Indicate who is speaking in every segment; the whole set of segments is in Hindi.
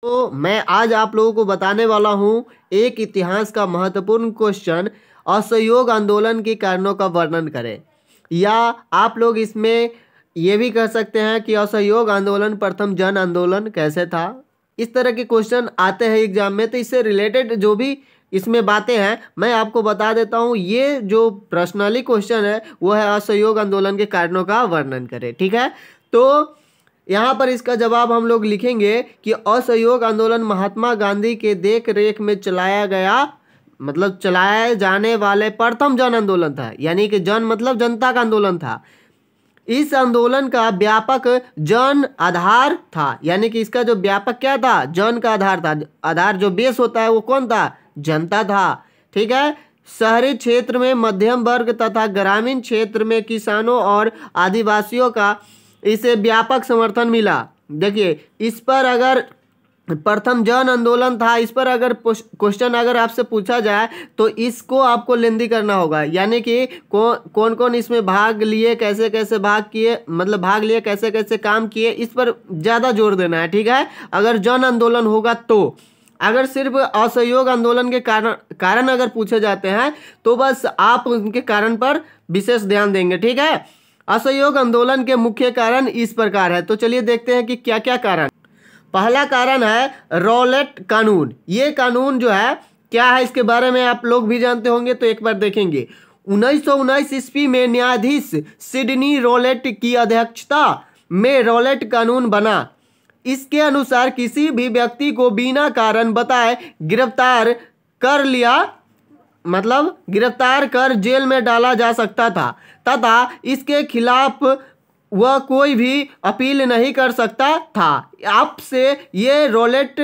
Speaker 1: तो मैं आज आप लोगों को बताने वाला हूँ एक इतिहास का महत्वपूर्ण क्वेश्चन। असहयोग आंदोलन के कारणों का वर्णन करें, या आप लोग इसमें ये भी कह सकते हैं कि असहयोग आंदोलन प्रथम जन आंदोलन कैसे था। इस तरह के क्वेश्चन आते हैं एग्जाम में, तो इससे रिलेटेड जो भी इसमें बातें हैं मैं आपको बता देता हूँ। ये जो पर्सनली क्वेश्चन है वो है असहयोग आंदोलन के कारणों का वर्णन करें। ठीक है, तो यहाँ पर इसका जवाब हम लोग लिखेंगे कि असहयोग आंदोलन महात्मा गांधी के देख रेख में चलाया गया, मतलब चलाए जाने वाले प्रथम जन आंदोलन था। यानी कि जन मतलब जनता का आंदोलन था। इस आंदोलन का व्यापक जन आधार था, यानी कि इसका जो व्यापक क्या था, जन का आधार था। आधार जो बेस होता है वो कौन था, जनता था। ठीक है, शहरी क्षेत्र में मध्यम वर्ग तथा ग्रामीण क्षेत्र में किसानों और आदिवासियों का इसे व्यापक समर्थन मिला। देखिए, इस पर अगर प्रथम जन आंदोलन था, इस पर अगर क्वेश्चन अगर आपसे पूछा जाए तो इसको आपको लेंदी करना होगा। यानी कि कौन कौन इसमें भाग लिए, कैसे कैसे भाग किए, मतलब भाग लिए कैसे कैसे काम किए, इस पर ज़्यादा जोर देना है। ठीक है, अगर जन आंदोलन होगा तो। अगर सिर्फ असहयोग आंदोलन के कारण अगर पूछे जाते हैं तो बस आप उनके कारण पर विशेष ध्यान देंगे। ठीक है, असहयोग आंदोलन के मुख्य कारण इस प्रकार है। तो चलिए देखते हैं कि क्या क्या कारण। पहला कारण है रॉलेट कानून। ये कानून जो है क्या है, इसके बारे में आप लोग भी जानते होंगे, तो एक बार देखेंगे। 1919 ईस्वी में न्यायाधीश सिडनी रॉलेट की अध्यक्षता में रॉलेट कानून बना। इसके अनुसार किसी भी व्यक्ति को बिना कारण बताए गिरफ्तार कर जेल में डाला जा सकता था तथा इसके खिलाफ वह कोई भी अपील नहीं कर सकता था। आपसे ये रॉलेट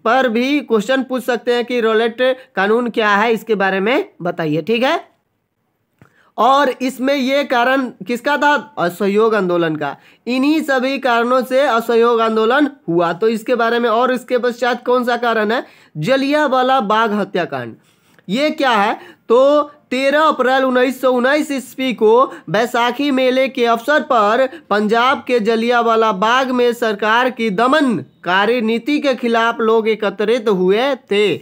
Speaker 1: पर भी क्वेश्चन पूछ सकते हैं कि रॉलेट कानून क्या है, इसके बारे में बताइए। ठीक है, और इसमें ये कारण किसका था, असहयोग आंदोलन का। इन्हीं सभी कारणों से असहयोग आंदोलन हुआ। तो इसके बारे में, और इसके पश्चात कौन सा कारण है, जलियांवाला बाग हत्याकांड। ये क्या है, तो 13 अप्रैल 1919 ईस्वी को बैसाखी मेले के अवसर पर पंजाब के जलियांवाला बाग में सरकार की दमनकारी नीति के खिलाफ लोग एकत्रित हुए थे।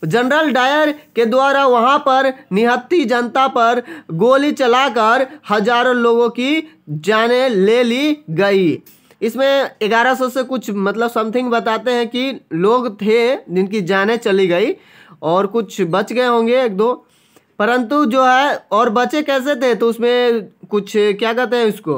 Speaker 1: जनरल डायर के द्वारा वहां पर निहत्थी जनता पर गोली चलाकर हजारों लोगों की जानें ले ली गई। इसमें 1100 से कुछ मतलब समथिंग बताते हैं कि लोग थे जिनकी जानें चली गई, और कुछ बच गए होंगे एक दो, परंतु जो है, और बचे कैसे थे, तो उसमें कुछ क्या कहते हैं उसको,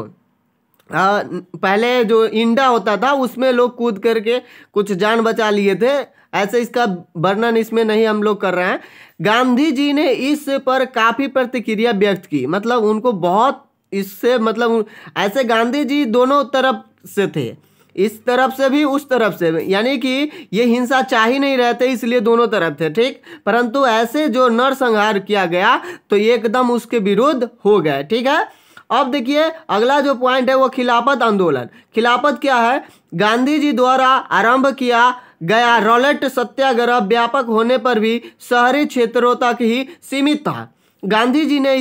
Speaker 1: पहले जो इंडा होता था उसमें लोग कूद करके कुछ जान बचा लिए थे। ऐसे इसका वर्णन इसमें नहीं हम लोग कर रहे हैं। गांधी जी ने इस पर काफी प्रतिक्रिया व्यक्त की, मतलब उनको बहुत इससे, मतलब ऐसे गांधी जी दोनों तरफ से थे, इस तरफ से भी उस तरफ से भी, यानी कि ये हिंसा चाह ही नहीं रहे थे, इसलिए दोनों तरफ थे। ठीक, परंतु ऐसे जो नरसंहार किया गया तो एकदम उसके विरुद्ध हो गए। ठीक है, अब देखिए अगला जो पॉइंट है वो खिलाफत आंदोलन। खिलाफत क्या है, गांधी जी द्वारा आरंभ किया गया रॉलेट सत्याग्रह व्यापक होने पर भी शहरी क्षेत्रों तक ही सीमित था। गांधी जी ने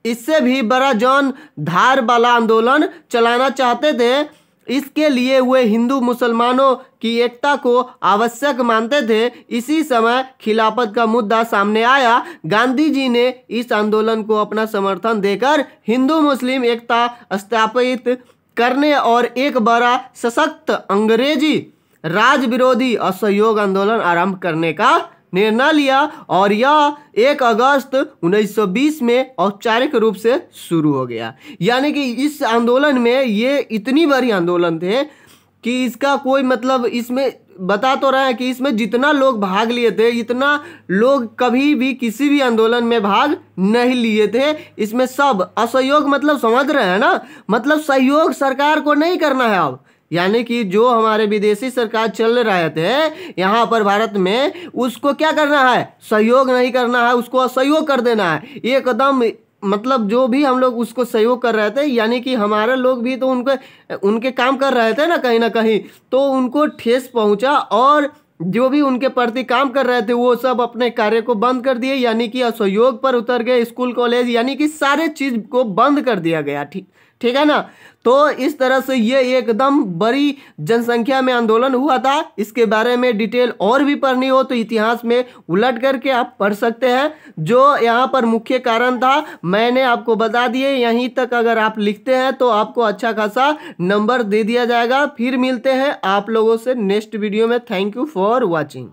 Speaker 1: इससे भी बड़ा जन धार वाला आंदोलन चलाना चाहते थे। इसके लिए वे हिंदू मुसलमानों की एकता को आवश्यक मानते थे। इसी समय खिलाफत का मुद्दा सामने आया। गांधी जी ने इस आंदोलन को अपना समर्थन देकर हिंदू मुस्लिम एकता स्थापित करने और एक बड़ा सशक्त अंग्रेजी राज विरोधी असहयोग आंदोलन आरंभ करने का निर्णय लिया, और यह 1 अगस्त 1920 में औपचारिक रूप से शुरू हो गया। यानी कि इस आंदोलन में, ये इतनी बड़ी आंदोलन थे कि इसका कोई मतलब, इसमें बता तो रहे हैं कि इसमें जितना लोग भाग लिए थे, इतना लोग कभी भी किसी भी आंदोलन में भाग नहीं लिए थे। इसमें सब असहयोग, मतलब समझ रहे हैं ना, मतलब सहयोग सरकार को नहीं करना है अब। यानी कि जो हमारे विदेशी सरकार चल रहे थे यहाँ पर भारत में, उसको क्या करना है, सहयोग नहीं करना है, उसको असहयोग कर देना है एकदम। मतलब जो भी हम लोग उसको सहयोग कर रहे थे, यानी कि हमारे लोग भी तो उनके काम कर रहे थे ना कहीं, तो उनको ठेस पहुंचा, और जो भी उनके प्रति काम कर रहे थे वो सब अपने कार्य को बंद कर दिए, यानी कि असहयोग पर उतर गए। स्कूल कॉलेज यानी कि सारे चीज को बंद कर दिया गया। ठीक ठीक है ना। तो इस तरह से ये एकदम बड़ी जनसंख्या में आंदोलन हुआ था। इसके बारे में डिटेल और भी पढ़नी हो तो इतिहास में उलट करके आप पढ़ सकते हैं। जो यहाँ पर मुख्य कारण था मैंने आपको बता दिए। यहीं तक अगर आप लिखते हैं तो आपको अच्छा खासा नंबर दे दिया जाएगा। फिर मिलते हैं आप लोगों से नेक्स्ट वीडियो में। Thank you for watching.